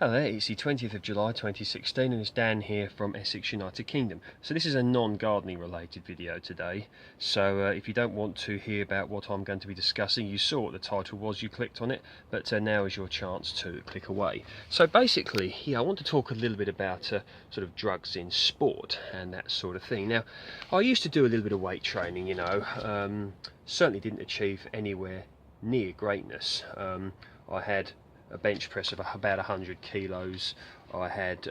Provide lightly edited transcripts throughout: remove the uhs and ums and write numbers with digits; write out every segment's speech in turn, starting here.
Hello there, it's the 20th of July 2016 and it's Dan here from Essex, United Kingdom. So this is a non-gardening related video today, so if you don't want to hear about what I'm going to be discussing, you saw what the title was, you clicked on it, but now is your chance to click away. So basically, I want to talk a little bit about sort of drugs in sport and that sort of thing. Now, I used to do a little bit of weight training, certainly didn't achieve anywhere near greatness. I had a bench press of about 100 kilos. I had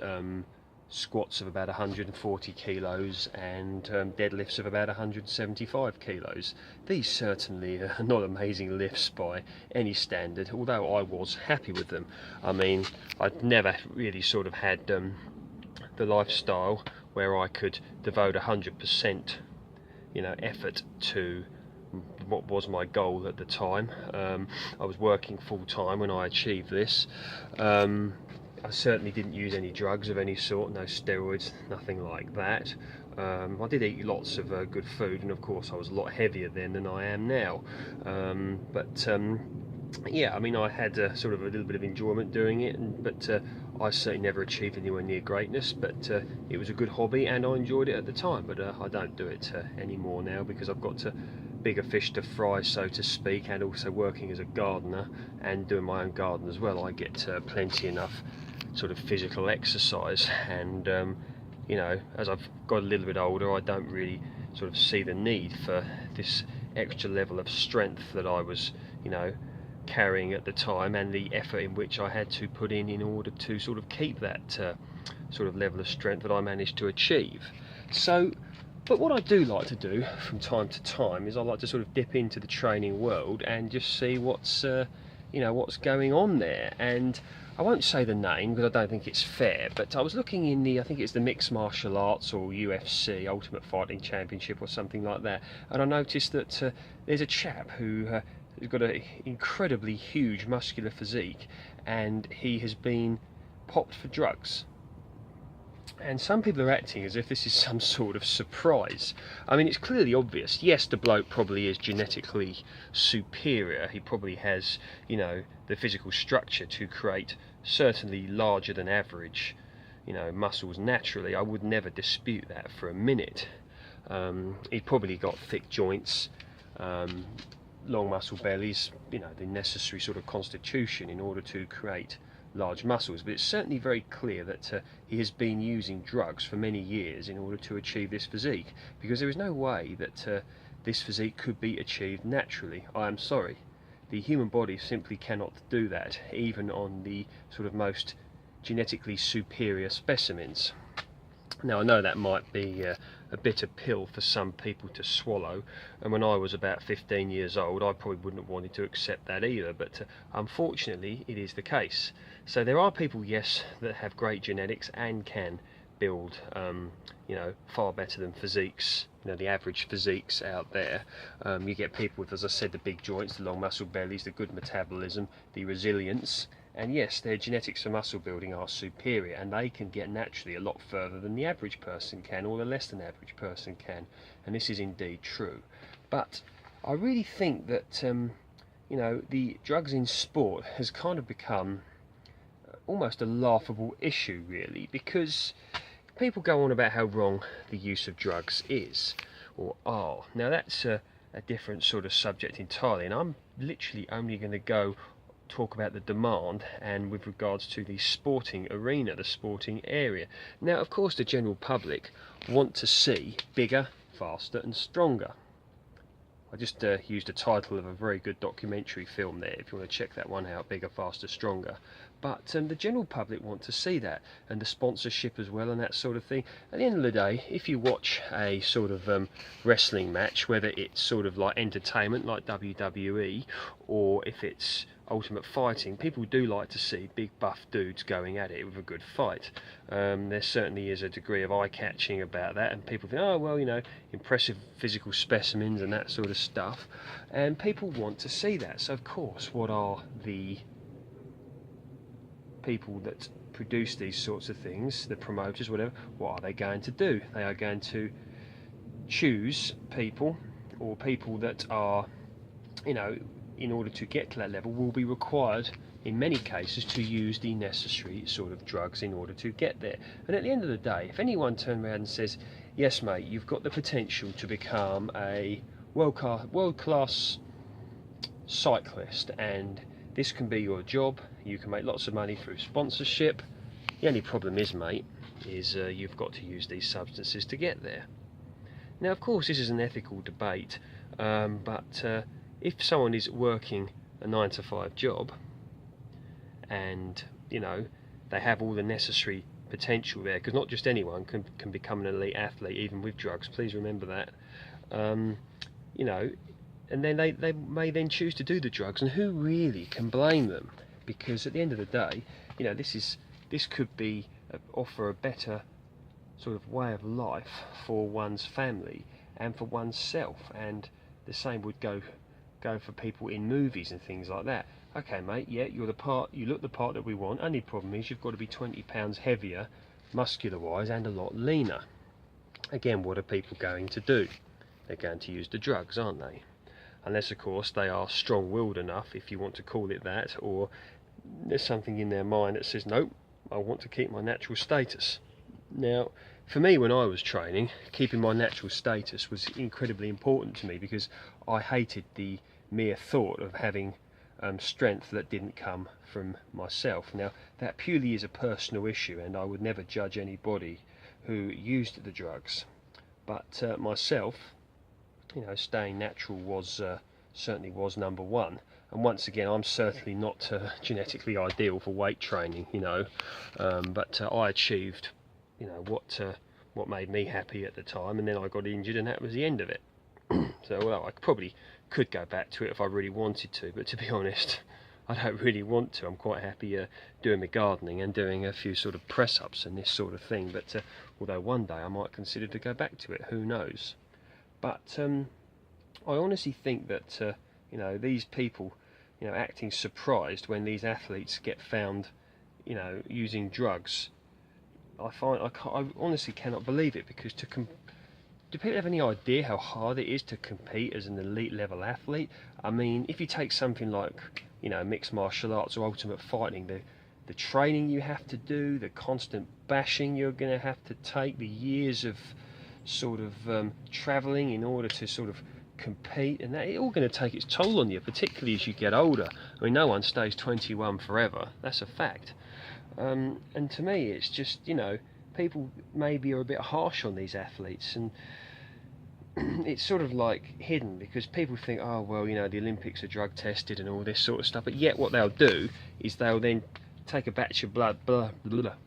squats of about 140 kilos and deadlifts of about 175 kilos. These certainly are not amazing lifts by any standard, although I was happy with them. I mean, I'd never really sort of had the lifestyle where I could devote 100% effort to what was my goal at the time. I was working full-time when I achieved this. I certainly didn't use any drugs of any sort, no steroids, nothing like that. I did eat lots of good food, and of course I was a lot heavier then than I am now. Yeah, I mean, I had sort of a little bit of enjoyment doing it, but I certainly never achieved anywhere near greatness, but it was a good hobby and I enjoyed it at the time. But I don't do it anymore now, because I've got bigger fish to fry, so to speak, and also working as a gardener and doing my own garden as well. I get plenty enough sort of physical exercise, and as I've got a little bit older, I don't really sort of see the need for this extra level of strength that I was carrying at the time, and the effort in which I had to put in order to sort of keep that sort of level of strength that I managed to achieve. But what I do like to do from time to time is I like to sort of dip into the training world and just see what's what's going on there. And I won't say the name because I don't think it's fair, but I was looking in I think it's the Mixed Martial Arts or UFC, Ultimate Fighting Championship or something like that, and I noticed that there's a chap who has got an incredibly huge muscular physique, and he has been popped for drugs. And some people are acting as if this is some sort of surprise. I mean, it's clearly obvious. Yes, the bloke probably is genetically superior. He probably has, the physical structure to create certainly larger than average, muscles naturally. I would never dispute that for a minute. He's probably got thick joints, long muscle bellies, the necessary sort of constitution in order to create large muscles. But it's certainly very clear that he has been using drugs for many years in order to achieve this physique, because there is no way that this physique could be achieved naturally. I am sorry, the human body simply cannot do that, even on the sort of most genetically superior specimens. Now, I know that might be a bitter pill for some people to swallow, and when I was about 15 years old I probably wouldn't have wanted to accept that either, but unfortunately it is the case. So there are people, yes, that have great genetics and can build far better than physiques, the average physiques out there. You get people with, as I said, the big joints, the long muscle bellies, the good metabolism, the resilience. And yes, their genetics for muscle building are superior, and they can get naturally a lot further than the average person can, or the less than average person can. And this is indeed true. But I really think that the drugs in sport has kind of become almost a laughable issue, really, because people go on about how wrong the use of drugs is or are. Now that's a different sort of subject entirely, and I'm literally only going to talk about the demand and with regards to the sporting arena, the sporting area. Now, of course, the general public want to see bigger, faster and stronger. I just used the title of a very good documentary film there, if you want to check that one out, Bigger, Faster, Stronger. But the general public want to see that, and the sponsorship as well, and that sort of thing. At the end of the day, if you watch a sort of wrestling match, whether it's sort of like entertainment like WWE, or if it's Ultimate Fighting, people do like to see big buff dudes going at it with a good fight. There certainly is a degree of eye-catching about that, and people think, oh well, impressive physical specimens and that sort of stuff, and people want to see that. So of course, what are the people that produce these sorts of things, the promoters, whatever, what are they going to do? They are going to choose people, or people that are, in order to get to that level, will be required in many cases, to use the necessary sort of drugs in order to get there. And at the end of the day, if anyone turned around and says, yes mate, you've got the potential to become a world-class cyclist, and this can be your job, you can make lots of money through sponsorship, the only problem is, mate, is you've got to use these substances to get there. Now, of course, this is an ethical debate, but if someone is working a 9-to-5 job and, you know, they have all the necessary potential there, because not just anyone can become an elite athlete, even with drugs, please remember that, you know, and then they may then choose to do the drugs, and who really can blame them? Because at the end of the day, you know, this could be offer a better sort of way of life for one's family and for oneself, and the same would go for people in movies and things like that. Okay mate, yeah, you look the part that we want, only problem is you've got to be 20 pounds heavier muscular wise and a lot leaner. Again, what are people going to do? They're going to use the drugs, aren't they? Unless of course they are strong-willed enough, if you want to call it that, or there's something in their mind that says, nope, I want to keep my natural status. Now, for me, when I was training, keeping my natural status was incredibly important to me, because I hated the mere thought of having strength that didn't come from myself. Now, that purely is a personal issue, and I would never judge anybody who used the drugs. But myself, you know, staying natural was certainly was number one. And once again, I'm certainly not genetically ideal for weight training, you know, but I achieved, you know, what made me happy at the time, and then I got injured, and that was the end of it. So, well, I probably could go back to it if I really wanted to, but to be honest, I don't really want to. I'm quite happy doing my gardening and doing a few sort of press-ups and this sort of thing, but although one day I might consider to go back to it, who knows. But I honestly think that you know, these people, you know, acting surprised when these athletes get found, you know, using drugs, I honestly cannot believe it, because do people have any idea how hard it is to compete as an elite level athlete? I mean, if you take something like, you know, mixed martial arts or ultimate fighting, the training you have to do, the constant bashing you're going to have to take, the years of sort of travelling in order to sort of compete, and that, it's all going to take its toll on you, particularly as you get older. I mean, no one stays 21 forever, that's a fact. And to me, it's just, you know, people maybe are a bit harsh on these athletes, and it's sort of like hidden, because people think, oh well, you know, the Olympics are drug tested and all this sort of stuff, but yet what they'll do is they'll then take a batch of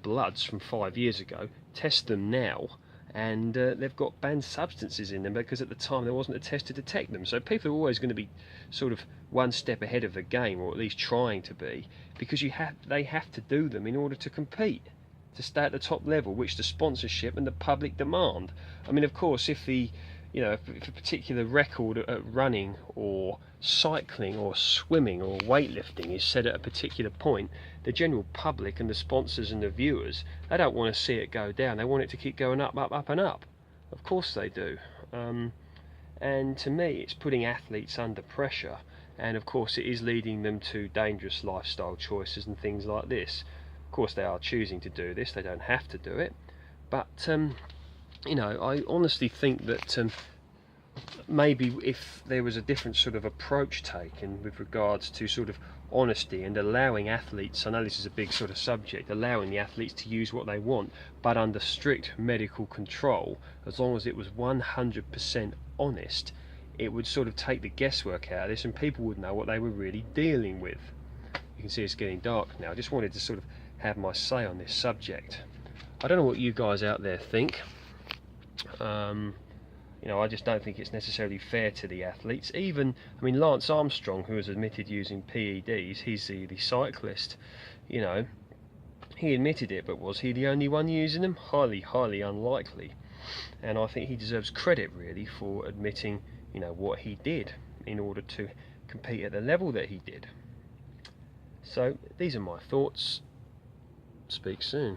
bloods from 5 years ago, test them now, and they've got banned substances in them because at the time there wasn't a test to detect them. So people are always going to be sort of one step ahead of the game, or at least trying to be, because they have to do them in order to compete, to stay at the top level, which the sponsorship and the public demand. I mean, of course, if a particular record at running or cycling or swimming or weightlifting is set at a particular point, the general public and the sponsors and the viewers, they don't want to see it go down. They want it to keep going up, up, up and up. Of course they do. And to me, it's putting athletes under pressure, and of course it is leading them to dangerous lifestyle choices and things like this. Of course they are choosing to do this, they don't have to do it, but you know, I honestly think that maybe if there was a different sort of approach taken with regards to sort of honesty and allowing athletes, I know this is a big sort of subject, allowing the athletes to use what they want, but under strict medical control, as long as it was 100% honest, it would sort of take the guesswork out of this, and people would know what they were really dealing with. You can see it's getting dark now. I just wanted to sort of have my say on this subject. I don't know what you guys out there think. You know, I just don't think it's necessarily fair to the athletes. Even, I mean, Lance Armstrong, who has admitted using PEDs, he's the cyclist, you know, he admitted it, but was he the only one using them? Highly, highly unlikely. And I think he deserves credit, really, for admitting, you know, what he did in order to compete at the level that he did. So, these are my thoughts. Speak soon.